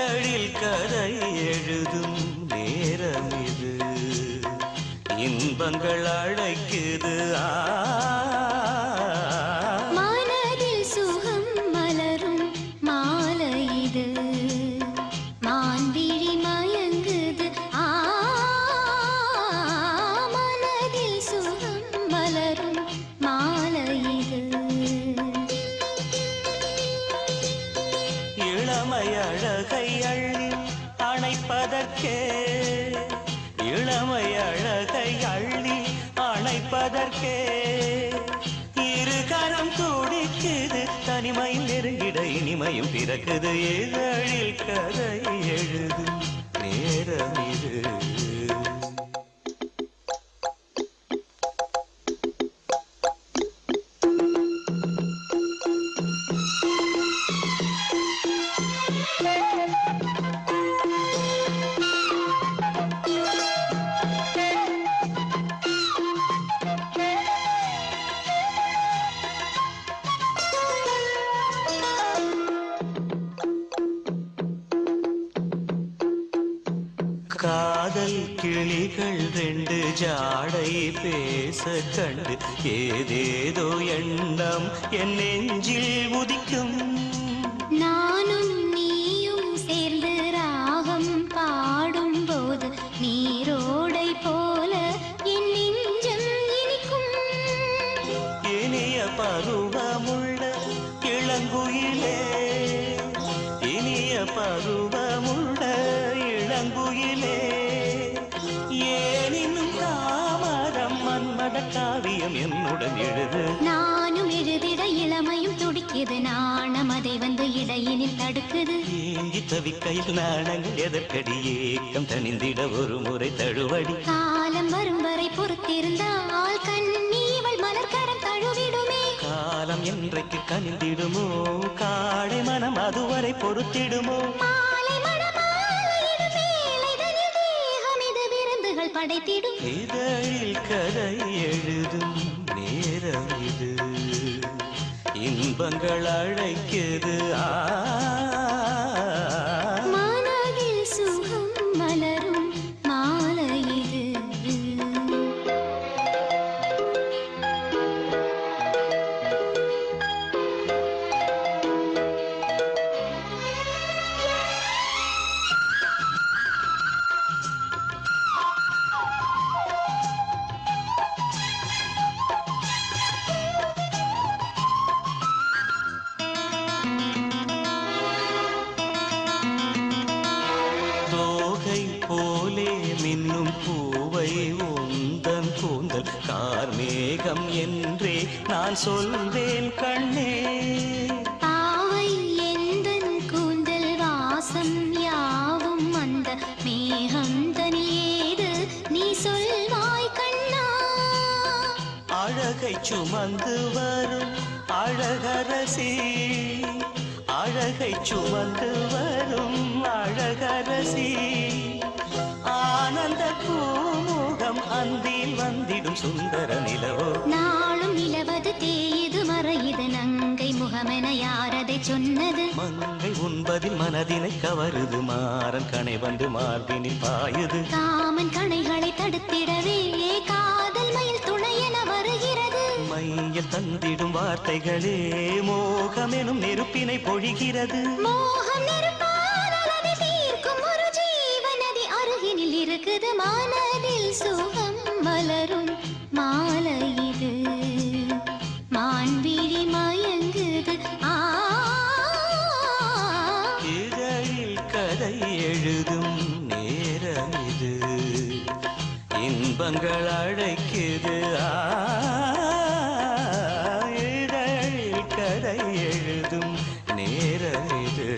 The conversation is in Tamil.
இதழில் கதை எழுதும் நேரம் இது, இன்பங்கள் அழைக்குது. மனதில் சுகம் மலரும் மாலை இது, மான்விழி மயங்குது. மனதில் சுகம் மலரும் மாலை இது. இளமை அழகை அள்ளி அணைப்பதற்கே, இளமை அழகை அள்ளி அணைப்பதற்கே இருகரம் துடிக்குது. தனிமையில் நெருங்கிட இனிமையும் பிறக்குது. இதழில் கதை எழுதும் நேரம் இது. காதல் கிளிகள் ரெண்டு ஜாடை பேச கண்டு ஏதேதோ எண்ணம் என் நெஞ்சில் உதிக்கும். நானும் நீயும் சேர்ந்து ராகம் பாடும் போது நீரோடை போல என் நெஞ்சம் இனிக்கும். இனிய பருவமுள்ள இளங்குயிலே, இனிய பருவமுள்ள இளங்குயிலே, ஏனினும் தாமரம் மன்மத காவியம் என்னுடன் எழுது. நானும் எழுதிட இளமையும் துடிக்குது, நாணம் அதை வந்து இடையினில் தடுக்குது. ஏங்கி தவிக்கையில் நாணங்கள் எதற்கடி, ஏக்கம் தணிந்திட ஒரு முறை தழுவடி. காலம் வரும் வரை பொறுத்திருந்தால் கண்ணீவள் மலர்கரம் தழுவிடுமே. காலம் என்றைக்கு கனிந்திடுமோ, காடை மனம் அதுவரை பொறுத்திடுமோ. மாலை மணமாலையிடும் வேளைதனில் தேகம் இது விருந்துகள் படைத்திடும். இதழில் கதை எழுதும் நேரம் இது, இன்பங்கள் அழைக்குது. மனதில் சுகம் மலரும் மாலை இது. தோகை போலே மின்னும் பூவை உந்தன் கூந்தல் கார்மேகம் என்றே நான் சொல்வேன் கண்ணே. பாவை எந்தன் கூந்தல் வாசம் யாவும் அந்த மேகம் தனில் ஏது நீ சொல்வாய் கண்ணா. அழகை சுமந்து வரும் அழகரசி, அழகை சுமந்து வரும் அழகரசி, ஆனந்த பூமுகம் அந்தில் வந்திடும் சுந்தர நிலவோ. நாளும் நிலவது தேயுது மறையுது நங்கை முகமென யாரதை சொன்னது. மங்கை உண்பதில் மனதினை கவருது, மாறன் கணை வந்து மார்பினில் பாயுது. காமன் கணைகளை தடுத்திடவே காதல் மயில் துணையென வருகிறது. மையில் தந்திடும் வார்த்தைகளே மோகம் எனும் நெருப்பினை பொழிகிறது. மோகம் நெருப்பால் அதை தீர்க்கும் ஒரு ஜீவநதி அருகினில் இருக்குது. மனதில் சுகம் மலரும் மாலை இது, மான்விழி மயங்குது. இதழில் கதை எழுதும் நேரம் இது, இன்பங்கள் அழைக்குது. இதழில் கதை எழுதும் நேரம் இது.